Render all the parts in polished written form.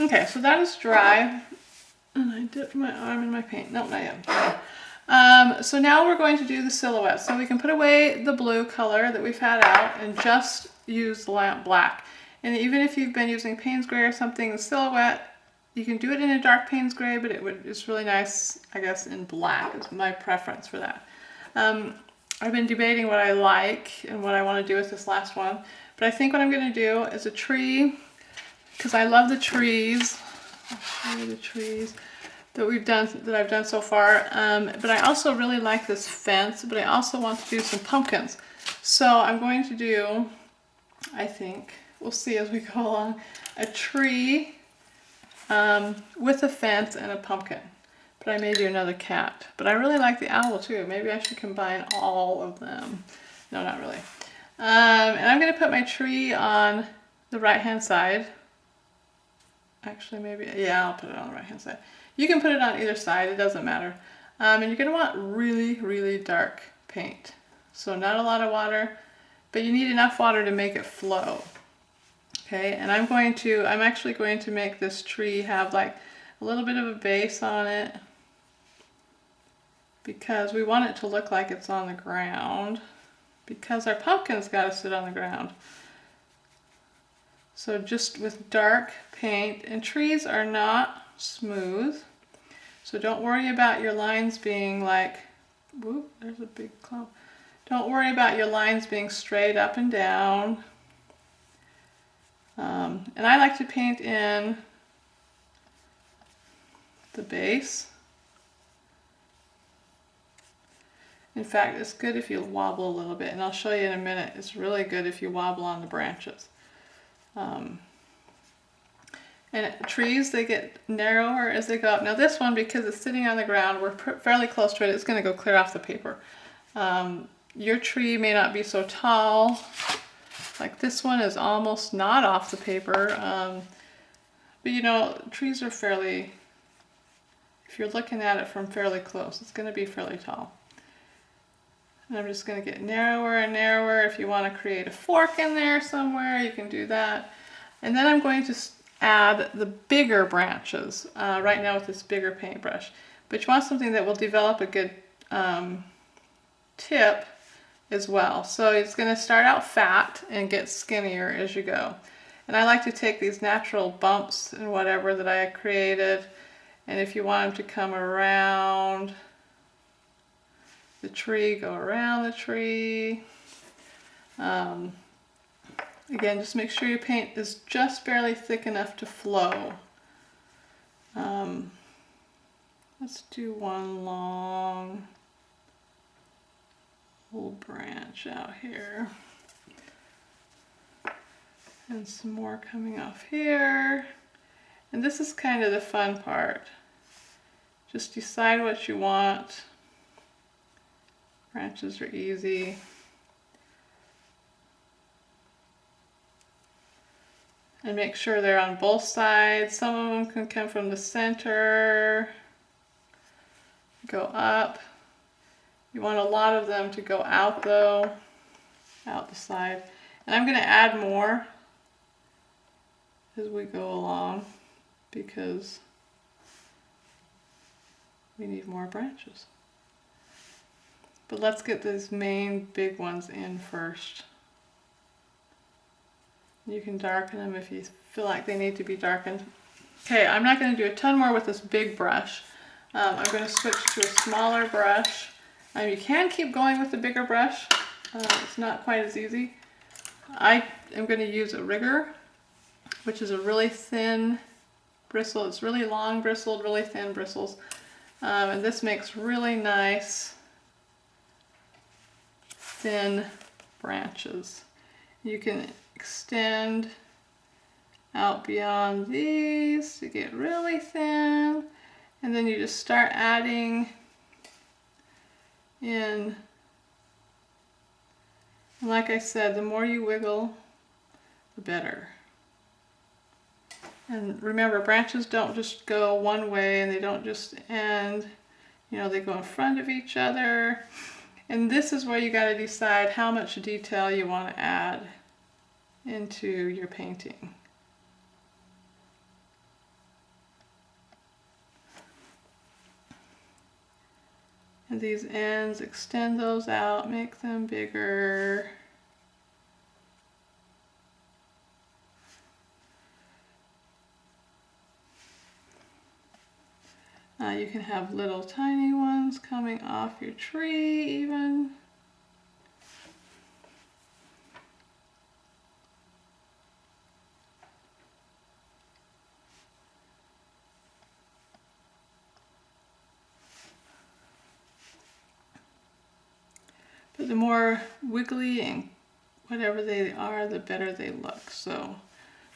Okay, so that is dry. And I dipped my arm in my paint. No, not yet. So now we're going to do the silhouette. So we can put away the blue color that we've had out and just use the lamp black. And even if you've been using Payne's Gray or something, the silhouette, you can do it in a dark Payne's Gray, but it's really nice, I guess, in black is my preference for that. I've been debating what I like and what I want to do with this last one. But I think what I'm going to do is a tree, because I love the trees. I'll show you the trees that I've done so far. But I also really like this fence, but I also want to do some pumpkins. So I'm going to do, I think, we'll see as we go along, a tree with a fence and a pumpkin. But I may do another cat. But I really like the owl too. Maybe I should combine all of them. No, not really. And I'm going to put my tree on the right-hand side. Actually, maybe, yeah, I'll put it on the right-hand side. You can put it on either side, it doesn't matter. And you're going to want really, really dark paint. So not a lot of water, but you need enough water to make it flow. Okay, and I'm actually going to make this tree have like a little bit of a base on it because we want it to look like it's on the ground because our pumpkin's got to sit on the ground. So just with dark paint, and trees are not smooth, so don't worry about your lines being like, whoop, there's a big clump. Don't worry about your lines being straight up and down. And I like to paint in the base. In fact, it's good if you wobble a little bit, and I'll show you in a minute. It's really good if you wobble on the branches. And trees, they get narrower as they go up. Now this one, because it's sitting on the ground, we're fairly close to it, it's going to go clear off the paper. Your tree may not be so tall. Like this one is almost not off the paper. But you know, trees are fairly, if you're looking at it from fairly close, it's going to be fairly tall. And I'm just going to get narrower and narrower. If you want to create a fork in there somewhere, you can do that. And then I'm going to add the bigger branches right now with this bigger paintbrush. But you want something that will develop a good tip as well. So it's going to start out fat and get skinnier as you go. And I like to take these natural bumps and whatever that I created, and if you want them to come around the tree, go around the tree. Again, just make sure your paint is just barely thick enough to flow. Let's do one long little branch out here. And some more coming off here. And this is kind of the fun part. Just decide what you want. Branches are easy. And make sure they're on both sides. Some of them can come from the center, go up. You want a lot of them to go out though, out the side. And I'm going to add more as we go along because we need more branches. But let's get these main big ones in first. You can darken them if you feel like they need to be darkened. Okay, I'm not going to do a ton more with this big brush. I'm going to switch to a smaller brush. You can keep going with the bigger brush. It's not quite as easy. I am going to use a rigger, which is a really thin bristle. It's really long bristled, really thin bristles. And this makes really nice thin branches. You can extend out beyond these to get really thin, and then you just start adding in. And like I said, the more you wiggle, the better. And remember, branches don't just go one way and they don't just end, you know, they go in front of each other. And this is where you got to decide how much detail you want to add into your painting. And these ends, extend those out, make them bigger. You can have little tiny ones coming off your tree even. But the more wiggly and whatever they are, the better they look. So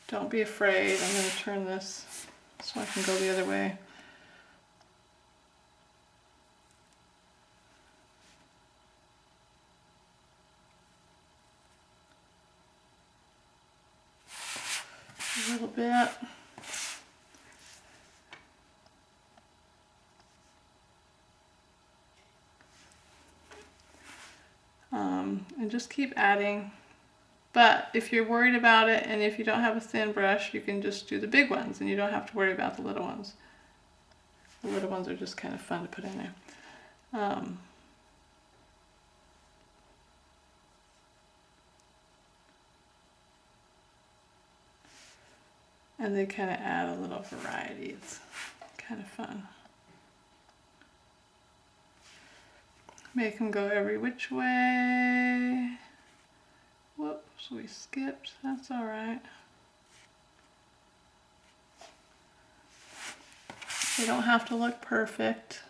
don't be afraid. I'm going to turn this so I can go the other way. A little bit. And just keep adding. But if you're worried about it and if you don't have a thin brush, you can just do the big ones and you don't have to worry about the little ones. The little ones are just kind of fun to put in there. And they kind of add a little variety. It's kind of fun. Make them go every which way. Whoops, we skipped. That's all right. They don't have to look perfect.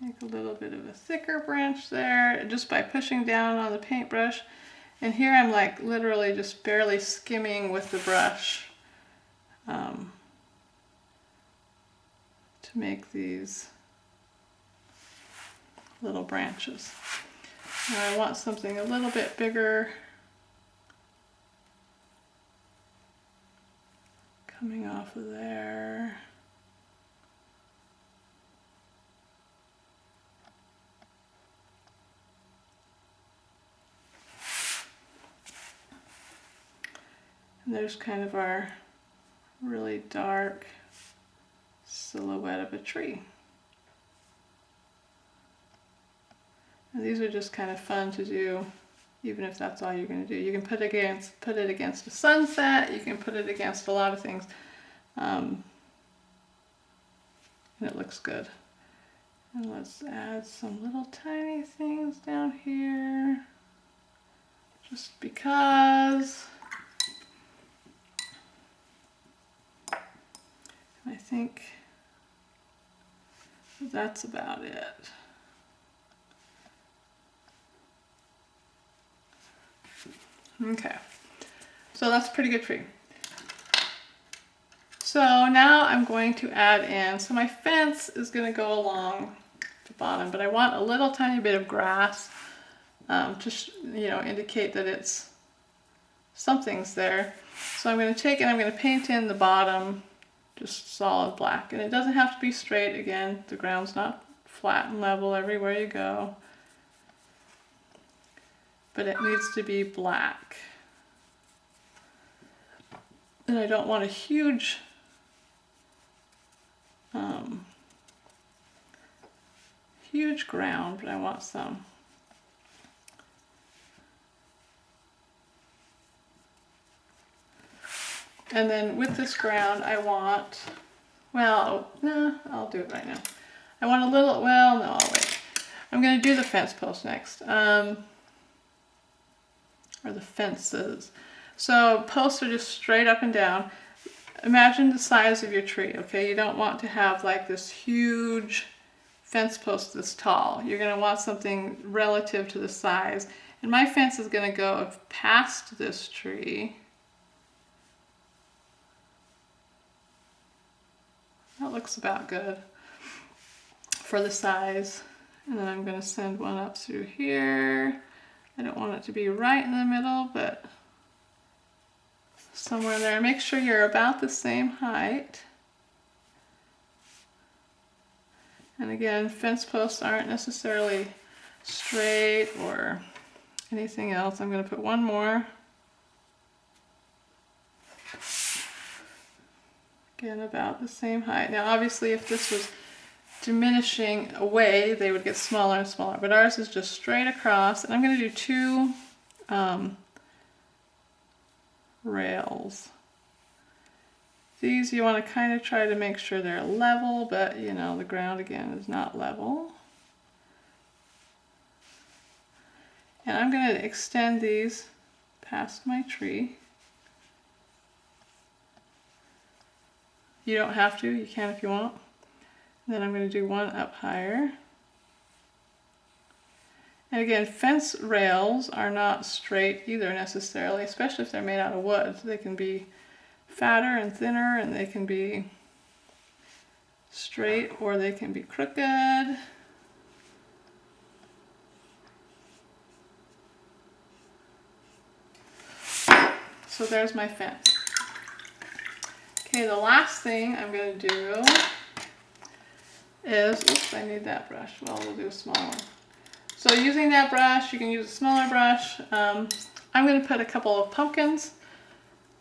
Make a little bit of a thicker branch there just by pushing down on the paintbrush. And here I'm like literally just barely skimming with the brush to make these little branches. Now I want something a little bit bigger coming off of there. And there's kind of our really dark silhouette of a tree. And these are just kind of fun to do, even if that's all you're going to do. You can put it against a sunset. You can put it against a lot of things, and it looks good. And let's add some little tiny things down here, just because. I think that's about it. Okay, so that's a pretty good tree. So now I'm going to add in, so my fence is going to go along the bottom, but I want a little tiny bit of grass to indicate that it's something's there. So I'm going to take and I'm going to paint in the bottom just solid black, and it doesn't have to be straight. Again, the ground's not flat and level everywhere you go, but it needs to be black. And I don't want a huge huge ground, but I want some. And then with this ground, I want, well, no, I'll do it right now. I want a little, well, no, I'll wait. I'm going to do the fence post next, or the fences. So posts are just straight up and down. Imagine the size of your tree, okay? You don't want to have like this huge fence post this tall. You're going to want something relative to the size. And my fence is going to go past this tree. That looks about good for the size. And then I'm going to send one up through here. I don't want it to be right in the middle, but somewhere there. Make sure you're about the same height. And again, fence posts aren't necessarily straight or anything else. I'm going to put one more. Again, about the same height. Now obviously if this was diminishing away, they would get smaller and smaller, but ours is just straight across. And I'm going to do two rails. These you want to kind of try to make sure they're level, but you know, the ground again is not level. And I'm going to extend these past my tree. You don't have to, you can if you want. Then I'm going to do one up higher. And again, fence rails are not straight either necessarily, especially if they're made out of wood. They can be fatter and thinner, and they can be straight or they can be crooked. So there's my fence. Okay, the last thing I'm going to do is, oops, I need that brush. Well, we'll do a smaller one. So using that brush, you can use a smaller brush. I'm going to put a couple of pumpkins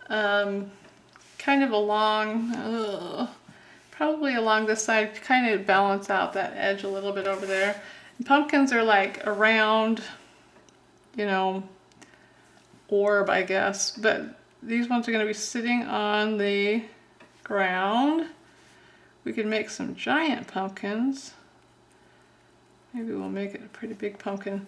kind of along, probably along this side, to kind of balance out that edge a little bit over there. And pumpkins are like a round, you know, orb, I guess, but these ones are going to be sitting on the ground. We could make some giant pumpkins. Maybe we'll make it a pretty big pumpkin.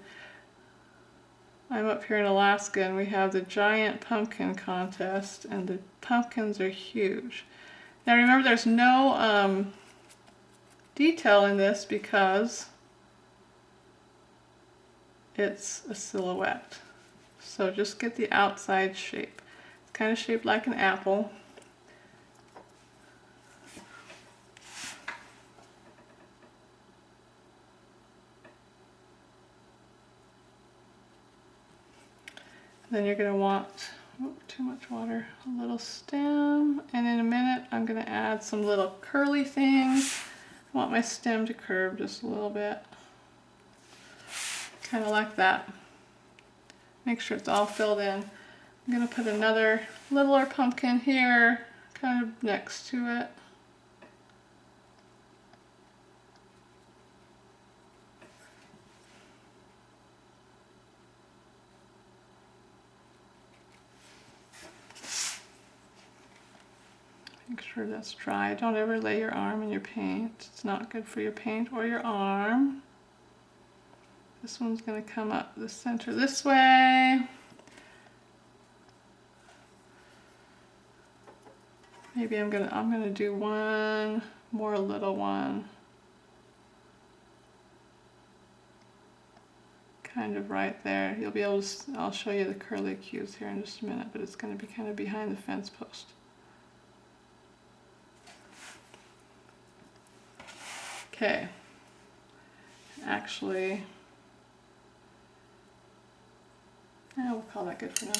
I'm up here in Alaska and we have the giant pumpkin contest, and the pumpkins are huge. Now remember, there's no detail in this because it's a silhouette. So just get the outside shape. It's kind of shaped like an apple. Then you're going to want, too much water, a little stem, and in a minute I'm going to add some little curly things. I want my stem to curve just a little bit, kind of like that. Make sure it's all filled in. I'm going to put another littler pumpkin here, kind of next to it. Make sure that's dry. Don't ever lay your arm in your paint. It's not good for your paint or your arm. This one's going to come up the center this way. Maybe I'm gonna do one more little one. Kind of right there. You'll be able to, I'll show you the curly cues here in just a minute, but it's going to be kind of behind the fence post. Okay. Actually, yeah, we'll call that good for now.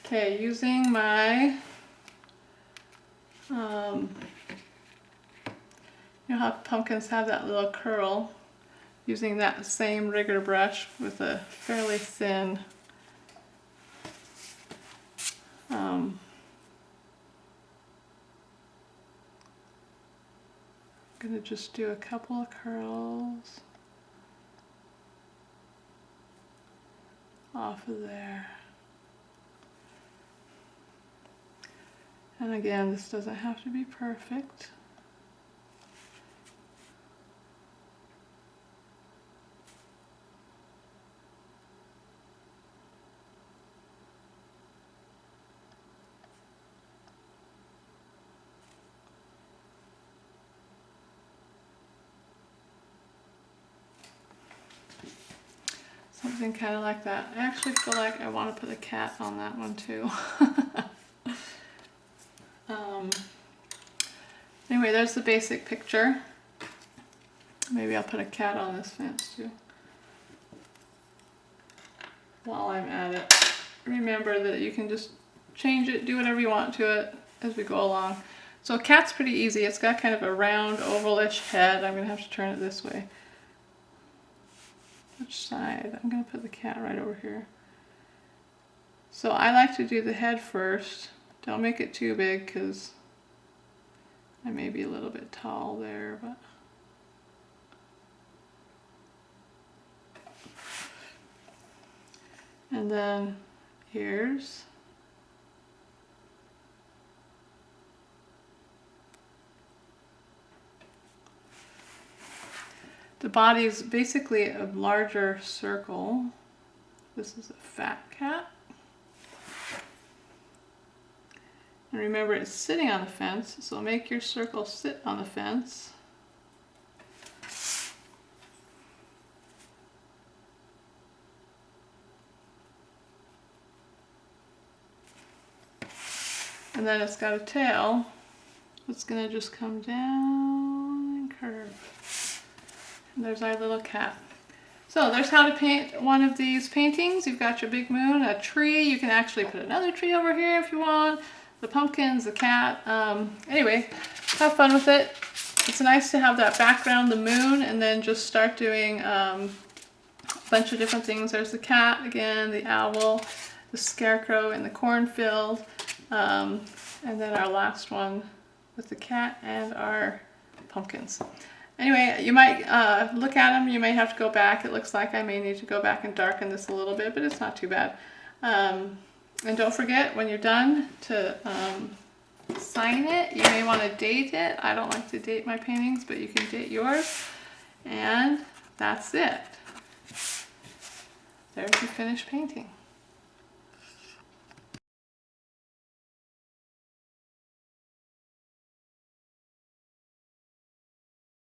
Okay, using my, you know how pumpkins have that little curl, using that same rigger brush with a fairly thin I'm gonna just do a couple of curls off of there. And again, this doesn't have to be perfect. Something kind of like that. I actually feel like I want to put a cat on that one too. Anyway, there's the basic picture. Maybe I'll put a cat on this fence too. While I'm at it, remember that you can just change it, do whatever you want to it as we go along. So a cat's pretty easy. It's got kind of a round ovalish head. I'm going to have to turn it this way. which side? I'm going to put the cat right over here. So I like to do the head first. Don't make it too big because I may be a little bit tall there, but and then ears. The body is basically a larger circle. This is a fat cat. And remember, it's sitting on the fence, so make your circle sit on the fence. And then it's got a tail. It's going to just come down and curve. And there's our little cat. So there's how to paint one of these paintings. You've got your big moon, a tree. You can actually put another tree over here if you want. The pumpkins, the cat. Anyway, have fun with it. It's nice to have that background, the moon, and then just start doing a bunch of different things. There's the cat again, the owl, the scarecrow in the cornfield, and then our last one with the cat and our pumpkins. Anyway, you might look at them. You may have to go back. It looks like I may need to go back and darken this a little bit, but it's not too bad. And don't forget, when you're done, to sign it. You may want to date it. I don't like to date my paintings, but you can date yours. And that's it. There's your finished painting.